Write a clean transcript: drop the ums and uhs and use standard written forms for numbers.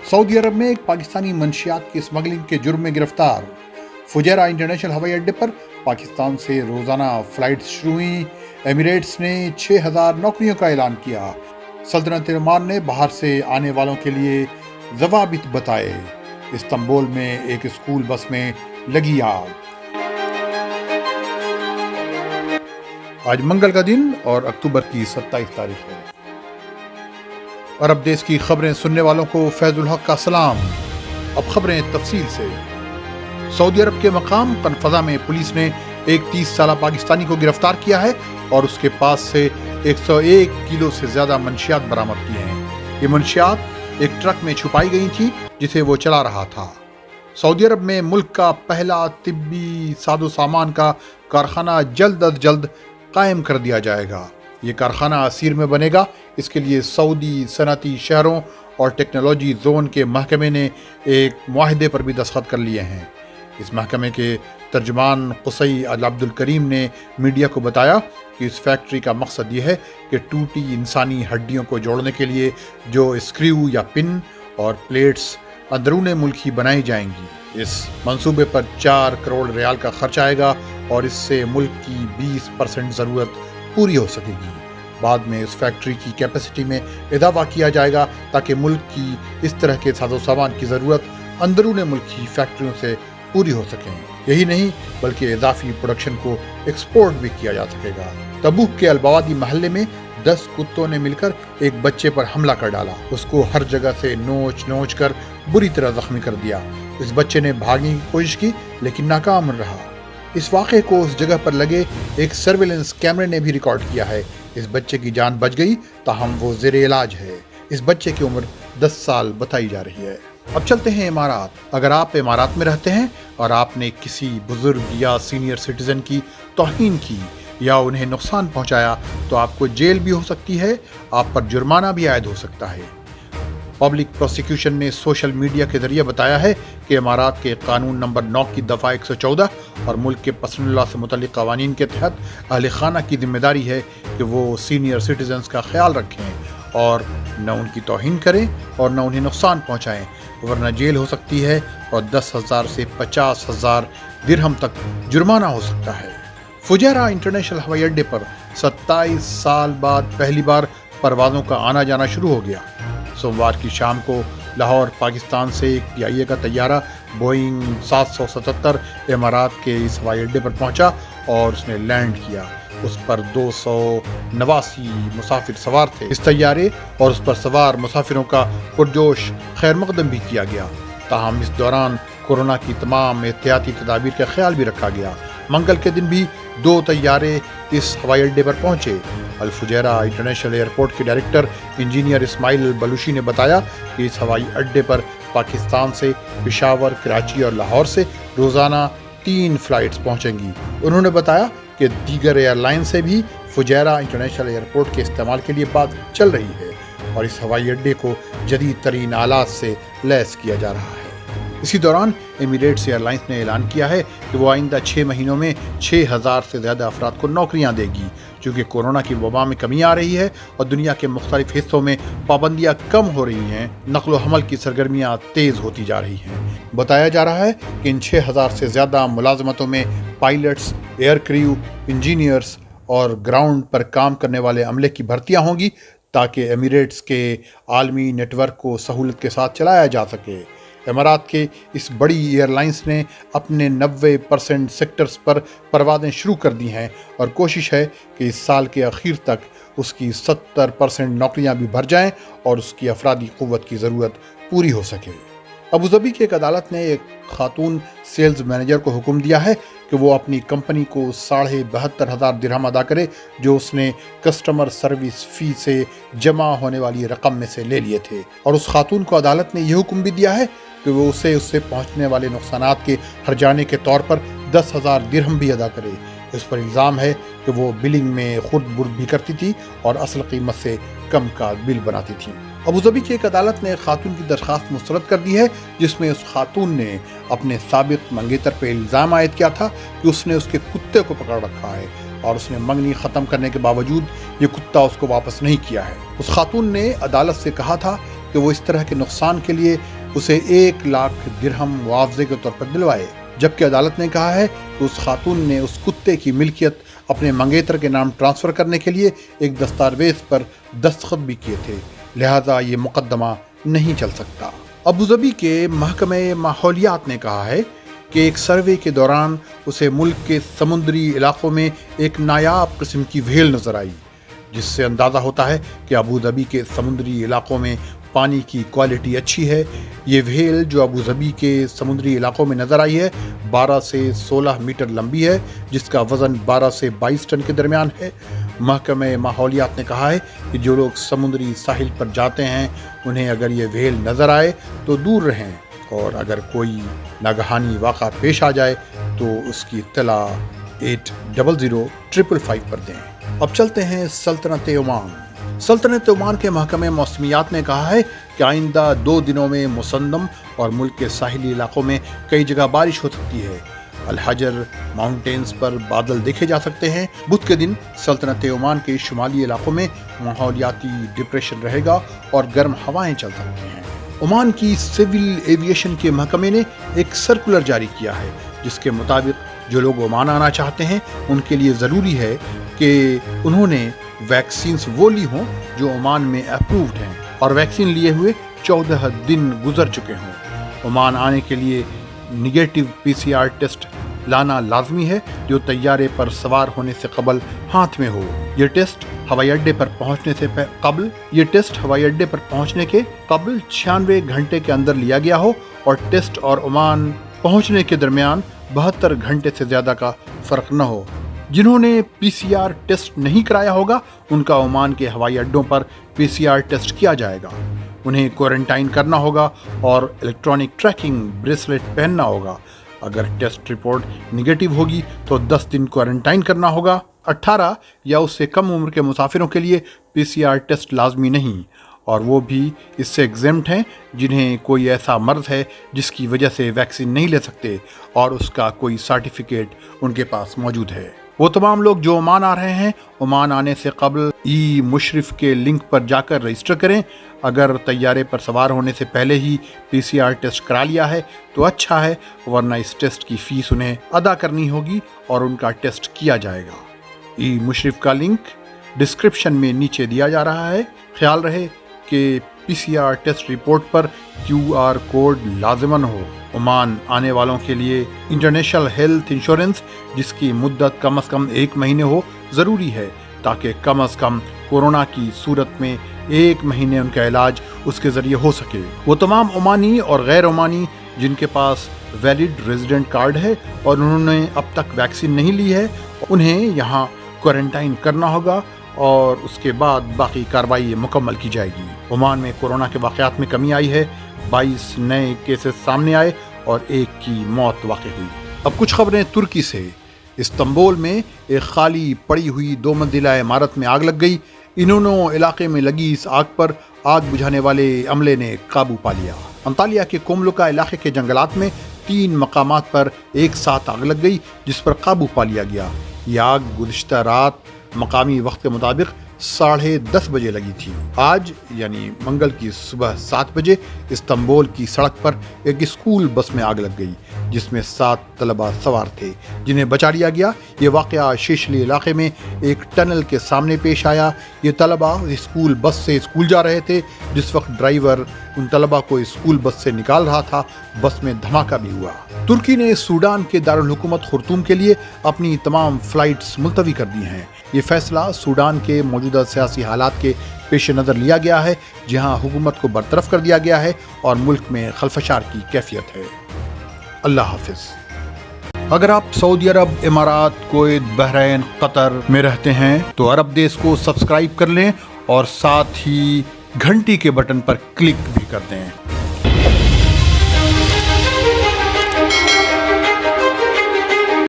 Saudi अरब में एक पाकिस्तानी मंशियात की स्मगलिंग के जुर्म में गिरफ्तार। फुजैरा इंटरनेशनल हवाई अड्डे पर पाकिस्तान से रोजाना फ्लाइट्स शुरू हुई। एमिरेट्स ने 6000 नौकरियों का ऐलान किया। सल्तनत ओमान ने बाहर से आने वालों के लिए ज़वाबित बताए। इस्तांबुल में एक स्कूल बस में लगी आग। आज मंगल का दिन और अक्टूबर की 27 तारीख है। अरब देश की खबरें सुनने वालों को फैजुल हक का सलाम। अब खबरें तफसील से। सऊदी अरब के मकाम कनफजा में पुलिस ने एक 30 साला पाकिस्तानी को गिरफ्तार किया है और उसके पास से 101 किलो से ज्यादा मंशियात बरामद किए हैं। ये मंशियात एक ट्रक में छुपाई गई थी जिसे वो चला रहा था। सऊदी अरब में मुल्क का पहला तिब्बी साजो सामान का कारखाना जल्द अज जल्द कायम कर दिया जाएगा। ये कारखाना असीर में बनेगा। इसके लिए सऊदी सनती शहरों और टेक्नोलॉजी जोन के महकमे ने एक मुआहदे पर भी दस्तखत कर लिए हैं। इस महकमे के तर्जुमान कुसई अल अब्दुल करीम ने मीडिया को बताया कि इस फैक्ट्री का मकसद ये है कि टूटी इंसानी हड्डियों को जोड़ने के लिए जो स्क्रू या पिन और प्लेट्स अंदरूने मुल्क ही बनाई जाएंगी। इस मंसूबे पर 4 करोड़ रियाल का खर्च आएगा और इससे मुल्क की 20% ज़रूरत पूरी हो सकेगी। बाद में इस फैक्ट्री की कैपेसिटी में इजाफा किया जाएगा ताकि मुल्क की इस तरह के साजो सामान की ज़रूरत अंदरूने मुल्क की फैक्ट्रियों से पूरी हो सके। यही नहीं बल्कि इजाफी प्रोडक्शन को एक्सपोर्ट भी किया जा सकेगा। तबूक के अलबवादी महल्ले में 10 कुत्तों ने मिलकर एक बच्चे पर हमला कर डाला। उसको हर जगह से नोच नोच कर बुरी तरह जख्मी कर दिया। इस बच्चे ने भागने की कोशिश की लेकिन नाकाम रहा। इस वाक़े को उस जगह पर लगे एक सर्विलेंस कैमरे ने भी रिकॉर्ड किया है। इस बच्चे की जान बच गई, ताहम वो ज़ेरे इलाज है। इस बच्चे की उम्र 10 साल बताई जा रही है। अब चलते हैं इमारात। अगर आप इमारात में रहते हैं और आपने किसी बुजुर्ग या सीनियर सिटीजन की तौहीन की या उन्हें नुकसान पहुंचाया तो आपको जेल भी हो सकती है, आप पर जुर्माना भी आयद हो सकता है। पब्लिक प्रोसिक्यूशन ने सोशल मीडिया के जरिए बताया है कि इमारात के कानून नंबर 9 की दफ़ा 114 और मुल्क के पसंदुल्लाह से मुतल्लिक़ क़वानीन के तहत अहले खाना की जिम्मेदारी है कि वो सीनियर सिटीजन्स का ख्याल रखें और न उनकी तौहीन करें और न उन्हें नुकसान पहुँचाएँ, वरना जेल हो सकती है और 10,000 से 50,000 दिरहम तक जुर्माना हो सकता है। फुजैरा इंटरनेशनल हवाई अड्डे पर 27 साल बाद पहली बार परवाज़ों का आना जाना शुरू हो गया। सोमवार की शाम को लाहौर पाकिस्तान से एक PIA का तैयारा बोइंग 777 इमारात के इस हवाई अड्डे पर पहुंचा और उसने लैंड किया। उस पर 289 मुसाफिर सवार थे। इस तैयारे और उस पर सवार मुसाफिरों का पुरजोश खैर मकदम भी किया गया। ताहम इस दौरान कोरोना की तमाम एहतियाती तदाबीर का ख्याल भी रखा गया। मंगल के दिन भी 2 तैयारे इस हवाई अड्डे पर पहुंचे। अल फुजैरा इंटरनेशनल एयरपोर्ट के डायरेक्टर इंजीनियर इस्माइल बलूशी ने बताया कि इस हवाई अड्डे पर पाकिस्तान से पेशावर, कराची और लाहौर से रोज़ाना 3 फ्लाइट्स पहुंचेंगी। उन्होंने बताया कि दीगर एयरलाइन से भी फुजैरा इंटरनेशनल एयरपोर्ट के इस्तेमाल के लिए बात चल रही है और इस हवाई अड्डे को जदीद तरीन आलात से लैस किया जा रहा है। इसी दौरान एमिरेट्स एयरलाइंस ने ऐलान किया है कि वो आइंदा 6 महीनों में 6000 से ज़्यादा अफराद को नौकरियां देगी, चूँकि कोरोना की वबा में कमी आ रही है और दुनिया के मुख्तलिफ हिस्सों में पाबंदियां कम हो रही हैं। नकलो हमल की सरगर्मियां तेज़ होती जा रही हैं। बताया जा रहा है कि इन 6000 से ज़्यादा मुलाजमतों में पायलट्स, एयर क्रू, इंजीनियर्स और ग्राउंड पर काम करने वाले अमले की भर्तियाँ होंगी ताकि एमिरेट्स के आलमी नेटवर्क को सहूलत के साथ चलाया जा सके। इमारात के इस बड़ी एयरलाइंस ने अपने 90% सेक्टर्स पर परवाज़ें शुरू कर दी हैं और कोशिश है कि इस साल के आखिर तक उसकी 70% नौकरियां भी भर जाएं और उसकी अफरादी क़ुव्वत की ज़रूरत पूरी हो सके। अबू धाबी की एक अदालत ने एक खातून सेल्स मैनेजर को हुक्म दिया है कि वो अपनी कंपनी को 72,500 दिरहम अदा करे जो उसने कस्टमर सर्विस फ़ी से जमा होने वाली रकम में से ले लिए थे। और उस खातून को अदालत ने यह हुक्म भी दिया है कि वो उससे पहुंचने वाले नुकसानात के हर्जाने के तौर पर 10,000 दिरहम भी अदा करे। इस पर इल्ज़ाम है कि वो बिलिंग में खुद बुर्द भी करती थी और असल कीमत से कम का बिल बनाती थी। अबू धाबी की एक अदालत ने खातून की दरख्वास्त मुस्तरद कर दी है जिसमें उस खातून ने अपने साबिक मंगेतर पर इल्ज़ाम आयद किया था कि उसने उसके कुत्ते को पकड़ रखा है और उसने मंगनी ख़त्म करने के बावजूद ये कुत्ता उसको वापस नहीं किया है। उस खातून ने अदालत से कहा था कि वो इस तरह के नुकसान के लिए اسے 1 لاکھ درہم معاوضے کے طور پر دلوائے، جبکہ عدالت نے کہا ہے کہ اس خاتون نے اس کتے کی ملکیت اپنے منگیتر کے نام ٹرانسفر کرنے کے لیے ایک دستاویز پر دستخط بھی کیے تھے، لہذا یہ مقدمہ نہیں چل سکتا۔ ابوظبی کے محکمہ ماحولیات نے کہا ہے کہ ایک سروے کے دوران اسے ملک کے سمندری علاقوں میں ایک نایاب قسم کی وھیل نظر آئی، جس سے اندازہ ہوتا ہے کہ ابوظبی کے سمندری علاقوں میں پانی کی کوالٹی اچھی ہے۔ یہ وھیل جو ابوظبی کے سمندری علاقوں میں نظر آئی ہے 12 سے 16 میٹر لمبی ہے، جس کا وزن 12 سے 22 ٹن کے درمیان ہے۔ محکمہ ماحولیات نے کہا ہے کہ جو لوگ سمندری ساحل پر جاتے ہیں انہیں اگر یہ وھیل نظر آئے تو دور رہیں، اور اگر کوئی ناگہانی واقعہ پیش آ جائے تو اس کی اطلاع 800555 پر دیں۔ اب چلتے ہیں سلطنت عمان۔ سلطنت عمان کے محکمہ موسمیات نے کہا ہے کہ آئندہ 2 دنوں میں مسندم اور ملک کے ساحلی علاقوں میں کئی جگہ بارش ہو سکتی ہے۔ الحجر ماؤنٹینز پر بادل دیکھے جا سکتے ہیں۔ بدھ کے دن سلطنت عمان کے شمالی علاقوں میں ماحولیاتی ڈپریشن رہے گا اور گرم ہوائیں چل سکتی ہیں۔ عمان کی سول ایویشن کے محکمے نے ایک سرکولر جاری کیا ہے، جس کے مطابق جو لوگ عمان آنا چاہتے ہیں ان کے لیے ضروری ہے کہ انہوں نے ویکسینز وہ لی ہوں جو عمان میں اپرووڈ ہیں اور ویکسین لیے ہوئے 14 دن گزر چکے ہوں۔ عمان آنے کے لیے نگیٹو PCR ٹیسٹ لانا لازمی ہے جو طیارے پر سوار ہونے سے قبل ہاتھ میں ہو۔ یہ ٹیسٹ ہوائی اڈے پر پہنچنے کے قبل 96 گھنٹے کے اندر لیا گیا ہو اور ٹیسٹ اور عمان پہنچنے کے درمیان 72 گھنٹے سے زیادہ کا فرق نہ ہو۔ جنہوں نے PCR ٹیسٹ نہیں کرایا ہوگا ان کا عمان کے ہوائی اڈوں پر PCR ٹیسٹ کیا جائے گا۔ انہیں کوارنٹائن کرنا ہوگا اور الیکٹرانک ٹریکنگ بریسلیٹ پہننا ہوگا۔ اگر ٹیسٹ رپورٹ نگیٹو ہوگی تو 10 دن کوارنٹائن کرنا ہوگا۔ 18 یا اس سے کم عمر کے مسافروں کے لیے PCR ٹیسٹ لازمی نہیں، اور وہ بھی اس سے ایگزمپٹ ہیں جنہیں کوئی ایسا مرض ہے جس کی وجہ سے ویکسین نہیں لے سکتے اور اس کا کوئی سرٹیفکیٹ ان کے پاس موجود ہے۔ وہ تمام لوگ جو عمان آ رہے ہیں عمان آنے سے قبل مشرف کے لنک پر جا کر رجسٹر کریں۔ اگر طیارے پر سوار ہونے سے پہلے ہی PCR ٹیسٹ کرا لیا ہے تو اچھا ہے، ورنہ اس ٹیسٹ کی فیس انہیں ادا کرنی ہوگی اور ان کا ٹیسٹ کیا جائے گا۔ مشرف کا لنک ڈسکرپشن میں نیچے دیا جا رہا ہے۔ خیال رہے کہ PCR ٹیسٹ رپورٹ پر QR کوڈ لازماً ہو۔ عمان آنے والوں کے لیے انٹرنیشنل ہیلتھ انشورنس جس کی مدت کم از کم 1 مہینے ہو ضروری ہے، تاکہ کم از کم کورونا کی صورت میں 1 مہینے ان کا علاج اس کے ذریعے ہو سکے۔ وہ تمام عمانی اور غیر عمانی جن کے پاس ویلڈ ریزیڈنٹ کارڈ ہے اور انہوں نے اب تک ویکسین نہیں لی ہے انہیں یہاں کوارنٹائن کرنا ہوگا اور اس کے بعد باقی کارروائی مکمل کی جائے گی۔ عمان میں کورونا کے واقعات میں کمی آئی ہے، 22 نئے کیسز سامنے آئے اور 1 کی موت واقع ہوئی۔ اب کچھ خبریں ترکی سے۔ استنبول میں ایک خالی پڑی ہوئی 2 منزلہ عمارت میں آگ لگ گئی۔ انونو علاقے میں لگی اس آگ پر آگ بجھانے والے عملے نے قابو پا لیا۔ انطالیہ کے کوملوکا علاقے کے جنگلات میں 3 مقامات پر ایک ساتھ آگ لگ گئی جس پر قابو پا لیا گیا۔ یہ آگ گزشتہ رات مقامی وقت کے مطابق 10:30 بجے لگی تھی۔ آج یعنی منگل کی صبح 7 بجے استنبول کی سڑک پر ایک اسکول بس میں آگ لگ گئی جس میں 7 طلبہ سوار تھے جنہیں بچا لیا گیا۔ یہ واقعہ شیشلی علاقے میں ایک ٹنل کے سامنے پیش آیا۔ یہ طلبہ اسکول بس سے اسکول جا رہے تھے جس وقت ڈرائیور ان طلبہ کو اسکول بس سے نکال رہا تھا۔ بس میں دھماکہ بھی ہوا۔ ترکی نے سوڈان کے دارالحکومت خرطوم کے لیے اپنی تمام فلائٹس ملتوی کر دی ہیں۔ یہ فیصلہ سوڈان کے موجودہ سیاسی حالات کے پیش نظر لیا گیا ہے، جہاں حکومت کو برطرف کر دیا گیا ہے اور ملک میں خلفشار کی کیفیت ہے۔ اللہ حافظ۔ اگر آپ سعودی عرب، امارات، کویت، بحرین، قطر میں رہتے ہیں تو عرب دیس کو سبسکرائب کر لیں اور ساتھ ہی گھنٹی کے بٹن پر کلک بھی کر دیں۔